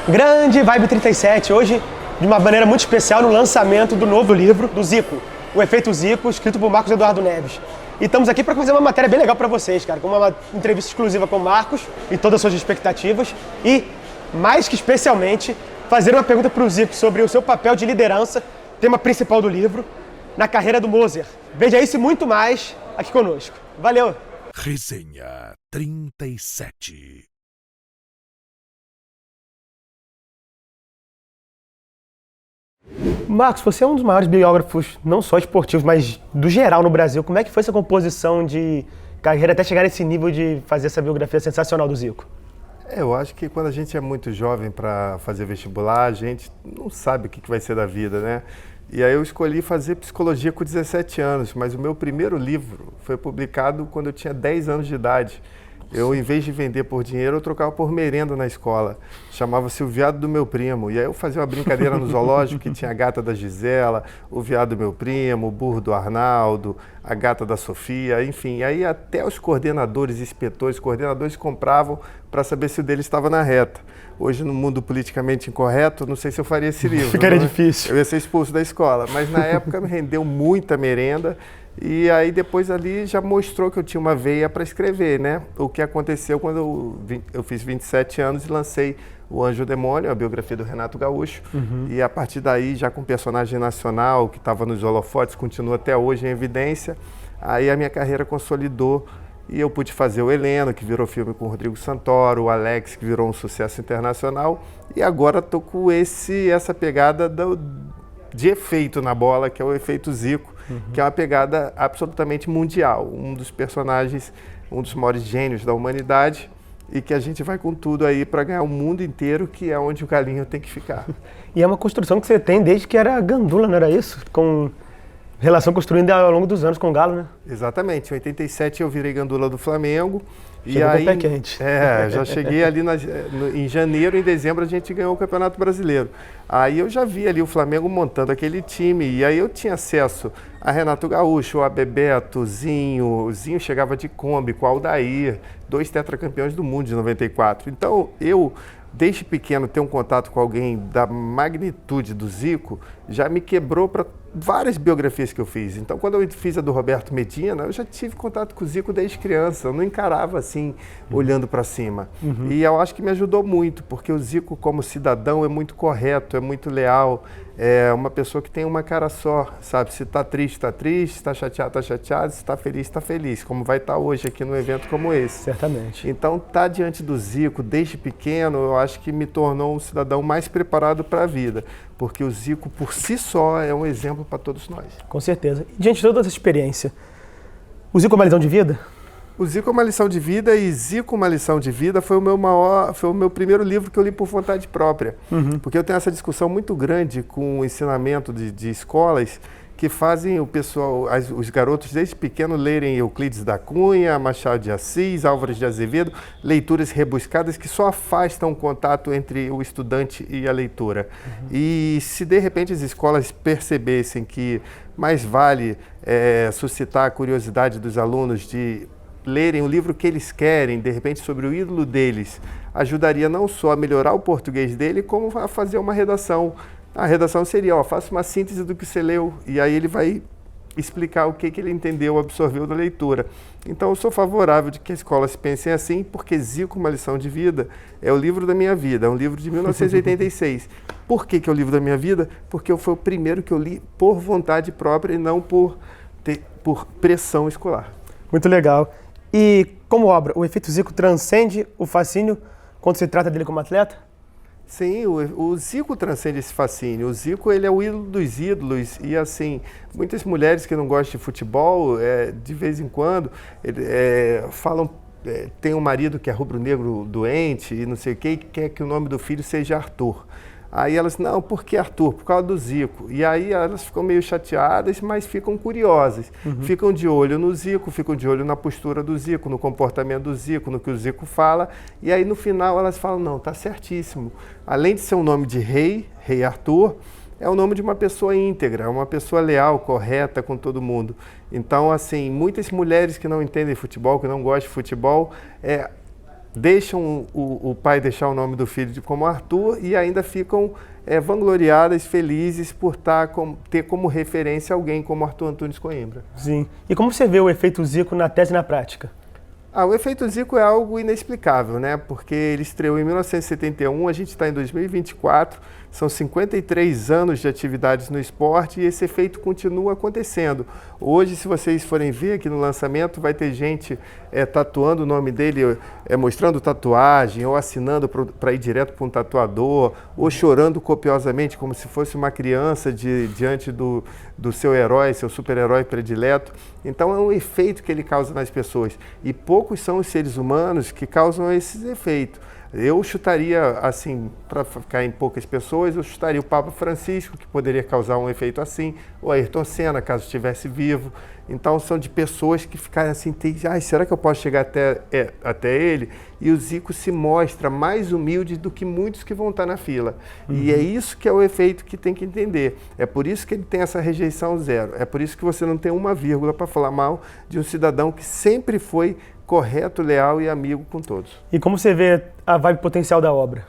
Grande Vibe 37, hoje de uma maneira muito especial no lançamento do novo livro do Zico, O Efeito Zico, escrito por Marcos Eduardo Neves. E estamos aqui para fazer uma matéria bem legal para vocês, cara, com uma entrevista exclusiva com o Marcos e todas as suas expectativas e, mais que especialmente, fazer uma pergunta para o Zico sobre o seu papel de liderança, tema principal do livro, na carreira do Moser. Veja isso e muito mais aqui conosco. Valeu! Resenha 37. Marcos, você é um dos maiores biógrafos, não só esportivos, mas do geral no Brasil. Como é que foi essa composição de carreira até chegar nesse nível de fazer essa biografia sensacional do Zico? Eu acho que quando a gente é muito jovem para fazer vestibular, a gente não sabe o que vai ser da vida, né? E aí eu escolhi fazer psicologia com 17 anos, mas o meu primeiro livro foi publicado quando eu tinha 10 anos de idade. Eu, em vez de vender por dinheiro, eu trocava por merenda na escola. Chamava-se O Viado do Meu Primo. E aí eu fazia uma brincadeira no zoológico que tinha a gata da Gisela, o viado do meu primo, o burro do Arnaldo, a gata da Sofia, enfim. E aí até os coordenadores, inspetores, coordenadores compravam para saber se o dele estava na reta. Hoje, no mundo politicamente incorreto, não sei se eu faria esse livro. Ficaria difícil. Eu ia ser expulso da escola. Mas na época me rendeu muita merenda. E aí depois ali já mostrou que eu tinha uma veia para escrever, né? O que aconteceu quando eu fiz 27 anos e lancei O Anjo Demônio, a biografia do Renato Gaúcho. E a partir daí, já com personagem nacional, que estava nos holofotes, continua até hoje em evidência, aí a minha carreira consolidou e eu pude fazer o Heleno, que virou filme com o Rodrigo Santoro, o Alex, que virou um sucesso internacional, e agora estou com essa pegada de efeito na bola, que é o efeito Zico, que é uma pegada absolutamente mundial, um dos personagens, um dos maiores gênios da humanidade, e que a gente vai com tudo aí para ganhar o mundo inteiro, que é onde o galinho tem que ficar. E é uma construção que você tem desde que era gandula, não era isso? Com relação construída ao longo dos anos com o Galo, né? Exatamente. Em 87 eu virei gandula do Flamengo. Chegou e aí, com o pé quente. Já cheguei ali em janeiro, em dezembro a gente ganhou o Campeonato Brasileiro. Aí eu já vi ali o Flamengo montando aquele time e aí eu tinha acesso a Renato Gaúcho, a Bebeto, o Zinho chegava de Kombi com o Aldair, 2 tetracampeões do mundo de 94. Então eu, desde pequeno, ter um contato com alguém da magnitude do Zico já me quebrou para várias biografias que eu fiz. Então, quando eu fiz a do Roberto Medina, eu já tive contato com o Zico desde criança. Eu não encarava assim, olhando para cima. E eu acho que me ajudou muito, porque o Zico, como cidadão, é muito correto, é muito leal. É uma pessoa que tem uma cara só, sabe? Se está triste, está triste. Se está chateado, está chateado. Se está feliz, como vai estar hoje aqui num evento como esse. Certamente. Então, estar diante do Zico desde pequeno, eu acho que me tornou um cidadão mais preparado para a vida. Porque o Zico, por si só, é um exemplo para todos nós. Com certeza. E diante de toda essa experiência, o Zico é uma lição de vida? O Zico é uma lição de vida e Zico uma lição de vida foi o meu primeiro livro que eu li por vontade própria. Porque eu tenho essa discussão muito grande com o ensinamento de escolas que fazem o pessoal, os garotos desde pequeno lerem Euclides da Cunha, Machado de Assis, Álvares de Azevedo, leituras rebuscadas que só afastam o contato entre o estudante e a leitura. E se de repente as escolas percebessem que mais vale suscitar a curiosidade dos alunos de lerem o livro que eles querem, de repente sobre o ídolo deles, ajudaria não só a melhorar o português dele, como a fazer uma redação. A redação seria, faça uma síntese do que você leu, e aí ele vai explicar o que ele entendeu, absorveu da leitura. Então eu sou favorável de que as escolas pensem assim, porque Zico, uma lição de vida, é o livro da minha vida, é um livro de 1986. Por que é o livro da minha vida? Porque foi o primeiro que eu li por vontade própria e não por pressão escolar. Muito legal. E como obra, o Efeito Zico transcende o fascínio quando se trata dele como atleta? Sim, o Zico transcende esse fascínio. O Zico, ele é o ídolo dos ídolos e, assim, muitas mulheres que não gostam de futebol, de vez em quando, falam, tem um marido que é rubro-negro doente e não sei o quê, e quer que o nome do filho seja Arthur. Aí elas, não, por que Arthur? Por causa do Zico. E aí elas ficam meio chateadas, mas ficam curiosas. Ficam de olho no Zico, ficam de olho na postura do Zico, no comportamento do Zico, no que o Zico fala. E aí no final elas falam, não, tá certíssimo. Além de ser um nome de rei Arthur, é o nome de uma pessoa íntegra, uma pessoa leal, correta com todo mundo. Então, assim, muitas mulheres que não entendem futebol, que não gostam de futebol, deixam o pai deixar o nome do filho como Arthur e ainda ficam vangloriadas, felizes por ter como referência alguém como Arthur Antunes Coimbra. Sim. E como você vê o efeito Zico na tese e na prática? O efeito Zico é algo inexplicável, né? Porque ele estreou em 1971, a gente está em 2024, são 53 anos de atividades no esporte e esse efeito continua acontecendo. Hoje, se vocês forem ver aqui no lançamento, vai ter gente tatuando o nome dele, mostrando tatuagem, ou assinando para ir direto para um tatuador, ou chorando copiosamente, como se fosse uma criança diante do seu herói, seu super-herói predileto. Então é um efeito que ele causa nas pessoas. E poucos são os seres humanos que causam esse efeito. Eu chutaria, assim, para ficar em poucas pessoas, eu chutaria o Papa Francisco, que poderia causar um efeito assim, ou Ayrton Senna, caso estivesse vivo. Então, são de pessoas que ficarem assim, será que eu posso chegar até ele? E o Zico se mostra mais humilde do que muitos que vão estar na fila. Uhum. E é isso que é o efeito que tem que entender. É por isso que ele tem essa rejeição zero. É por isso que você não tem uma vírgula para falar mal de um cidadão que sempre foi correto, leal e amigo com todos. E como você vê a vibe potencial da obra?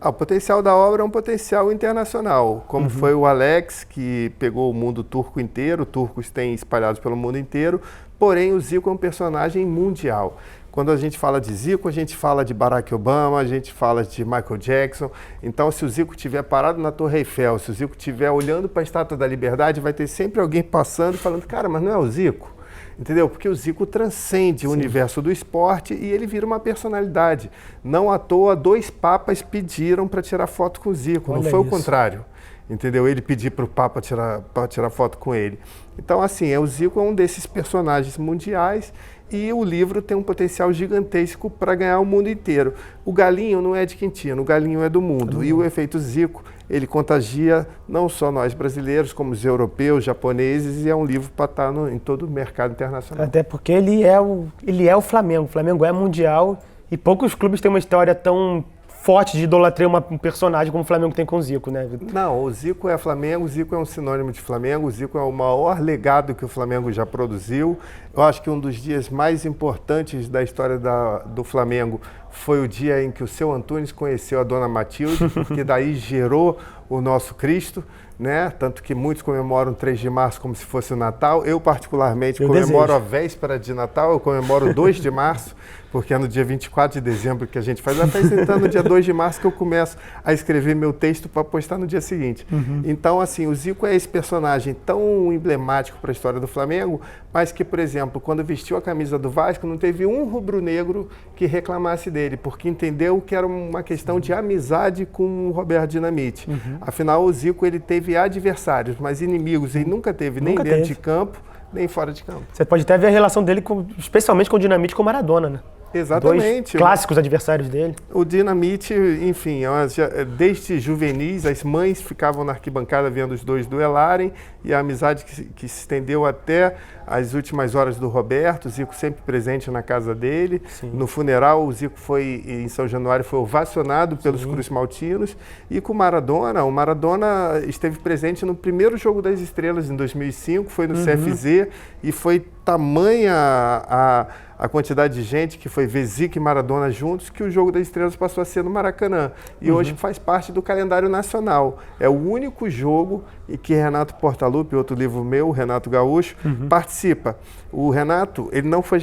O potencial da obra é um potencial internacional, como foi o Alex, que pegou o mundo turco inteiro, turcos têm espalhados pelo mundo inteiro, porém o Zico é um personagem mundial. Quando a gente fala de Zico, a gente fala de Barack Obama, a gente fala de Michael Jackson. Então, se o Zico estiver parado na Torre Eiffel, se o Zico estiver olhando para a Estátua da Liberdade, vai ter sempre alguém passando e falando, cara, mas não é o Zico? Entendeu? Porque o Zico transcende o universo do esporte e ele vira uma personalidade. Não à toa, 2 papas pediram para tirar foto com o Zico, Olha não foi isso. o contrário. Entendeu? Ele pedir para o Papa tirar foto com ele. Então, assim, o Zico é um desses personagens mundiais e o livro tem um potencial gigantesco para ganhar o mundo inteiro. O galinho não é de Quintino, o galinho é do mundo. E o efeito Zico, ele contagia não só nós brasileiros, como os europeus, japoneses, e é um livro para estar em todo o mercado internacional. Até porque ele é o Flamengo. O Flamengo é mundial e poucos clubes têm uma história tão forte de idolatrar um personagem como o Flamengo tem com o Zico, né, Vitor? Não, o Zico é Flamengo, o Zico é um sinônimo de Flamengo, o Zico é o maior legado que o Flamengo já produziu. Eu acho que um dos dias mais importantes da história do Flamengo foi o dia em que o seu Antunes conheceu a dona Matilde, porque daí gerou o nosso Cristo, né? Tanto que muitos comemoram 3 de março como se fosse o Natal. Eu, particularmente, comemoro a véspera de Natal, eu comemoro 2 de março, porque é no dia 24 de dezembro que a gente faz a festa, então no dia 2 de março que eu começo a escrever meu texto para postar no dia seguinte. Então, assim, o Zico é esse personagem tão emblemático para a história do Flamengo, mas que, por exemplo, quando vestiu a camisa do Vasco, não teve um rubro-negro que reclamasse dele, porque entendeu que era uma questão de amizade com o Roberto Dinamite. Afinal, o Zico, ele teve adversários, mas inimigos ele nunca teve, nem dentro de campo, nem fora de campo. Você pode até ver a relação dele, especialmente com o Dinamite, com o Maradona, né? Exatamente. 2 clássicos adversários dele. O Dinamite, enfim, desde juvenis, as mães ficavam na arquibancada vendo os dois duelarem e a amizade que se estendeu até as últimas horas do Roberto, o Zico sempre presente na casa dele. Sim. No funeral, o Zico foi, em São Januário, foi ovacionado pelos Cruz Maltinos. E com o Maradona esteve presente no primeiro Jogo das Estrelas, em 2005, foi no CFZ, e foi tamanha a quantidade de gente que foi ver Zico e Maradona juntos, que o Jogo das Estrelas passou a ser no Maracanã. E hoje faz parte do calendário nacional. É o único jogo em que Renato Portaluppi, outro livro meu, Renato Gaúcho, participa. O Renato,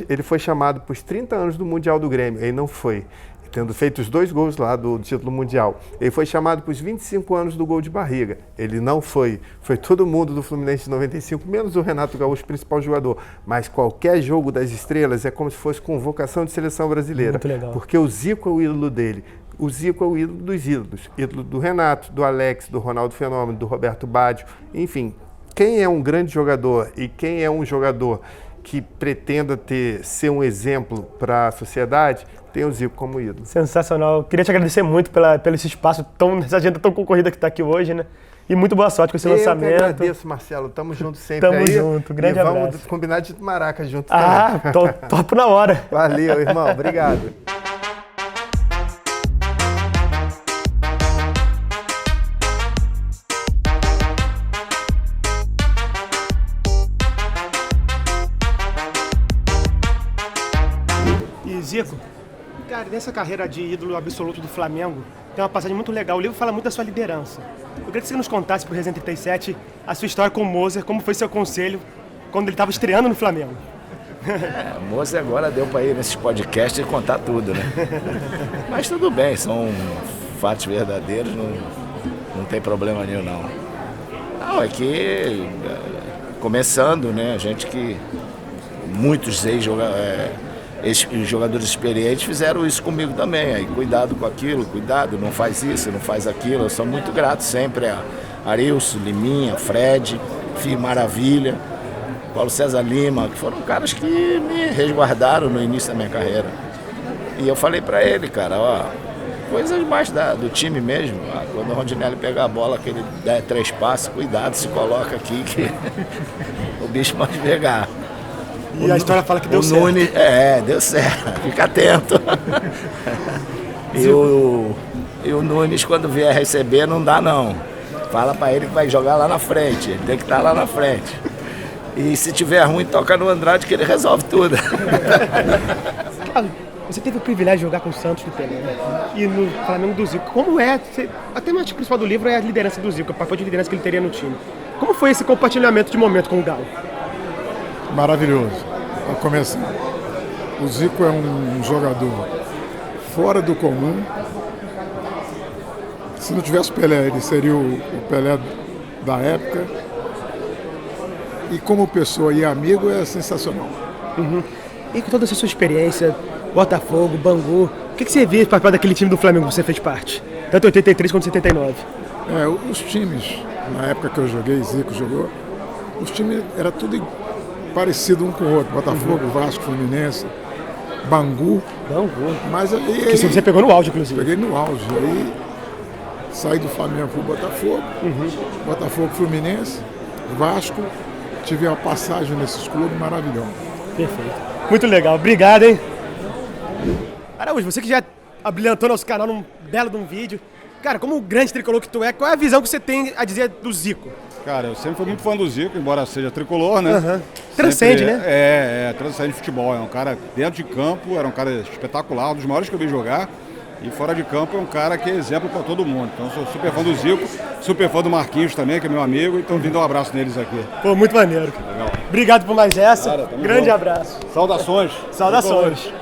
ele foi chamado para os 30 anos do Mundial do Grêmio. Ele não foi, tendo feito os 2 gols lá do título mundial. Ele foi chamado para os 25 anos do gol de barriga. Ele não foi. Foi todo mundo do Fluminense de 95, menos o Renato Gaúcho, principal jogador. Mas qualquer Jogo das Estrelas é como se fosse convocação de seleção brasileira. Muito legal. Porque o Zico é o ídolo dele. O Zico é o ídolo dos ídolos. Ídolo do Renato, do Alex, do Ronaldo Fenômeno, do Roberto Baggio. Enfim, quem é um grande jogador e quem é um jogador que pretenda ser um exemplo para a sociedade, tem o Zico como ídolo. Sensacional. Queria te agradecer muito pelo esse espaço, essa agenda tão concorrida que está aqui hoje, né? E muito boa sorte com esse lançamento. Eu que agradeço, Marcelo. Tamo junto sempre. Tamo junto. Grande abraço. Vamos combinar de maraca junto também. Topo na hora. Valeu, irmão. Obrigado. E Zico, Cara, nessa carreira de ídolo absoluto do Flamengo, tem uma passagem muito legal. O livro fala muito da sua liderança. Eu queria que você nos contasse, por Resenha 37, a sua história com o Moser, como foi seu conselho quando ele estava estreando no Flamengo. O Moser agora deu para ir nesses podcasts e contar tudo, né? Mas tudo bem, são fatos verdadeiros, não tem problema nenhum, não. Não, é que, começando, né, muitos jogadores experientes fizeram isso comigo também. Aí, cuidado com aquilo, cuidado, não faz isso, não faz aquilo. Eu sou muito grato sempre a Arilson, Liminha, Fred, Filho Maravilha, Paulo César Lima, que foram caras que me resguardaram no início da minha carreira. E eu falei pra ele, cara, ó, coisas mais do time mesmo. Quando o Rondinelli pegar a bola, que ele der 3 passos, cuidado, se coloca aqui que o bicho pode pegar. E a história fala que deu certo. Nunes, deu certo. Fica atento. E o Nunes, quando vier receber, não dá não. Fala pra ele que vai jogar lá na frente. Ele tem que estar lá na frente. E se tiver ruim, toca no Andrade que ele resolve tudo. Você teve o privilégio de jogar com o Santos do Pelé, né? E no Flamengo do Zico. Como é? A temática principal do livro é a liderança do Zico, o papel de liderança que ele teria no time. Como foi esse compartilhamento de momento com o Galo? Maravilhoso. Para começar, o Zico é um jogador fora do comum. Se não tivesse Pelé, ele seria o Pelé da época. E como pessoa e amigo, é sensacional. Uhum. E com toda essa sua experiência, Botafogo, Bangu, o que você vê para daquele time do Flamengo que você fez parte? Tanto em 83 quanto em 79. Os times, na época que eu joguei, Zico jogou, os times era tudo parecido um com o outro. Botafogo, Vasco, Fluminense, Bangu. Mas aí, que você pegou no auge, inclusive. Peguei no auge. Aí saí do Flamengo pro Botafogo, Botafogo, Fluminense, Vasco. Tive uma passagem nesses clubes maravilhosa. Perfeito. Muito legal. Obrigado, hein? Araújo, você que já abrilhantou nosso canal num belo de um vídeo. Cara, como grande tricolor que tu é, qual é a visão que você tem a dizer do Zico? Cara, eu sempre fui muito fã do Zico, embora seja tricolor, né? Uhum. Transcende, né? Transcende futebol. É um cara dentro de campo, era um cara espetacular, um dos maiores que eu vi jogar. E fora de campo é um cara que é exemplo para todo mundo. Então eu sou super fã do Zico, super fã do Marquinhos também, que é meu amigo. Então vim dar um abraço neles aqui. Pô, muito maneiro. Legal. Obrigado por mais essa. Cara, grande junto. abraço. Saudações. Saudações.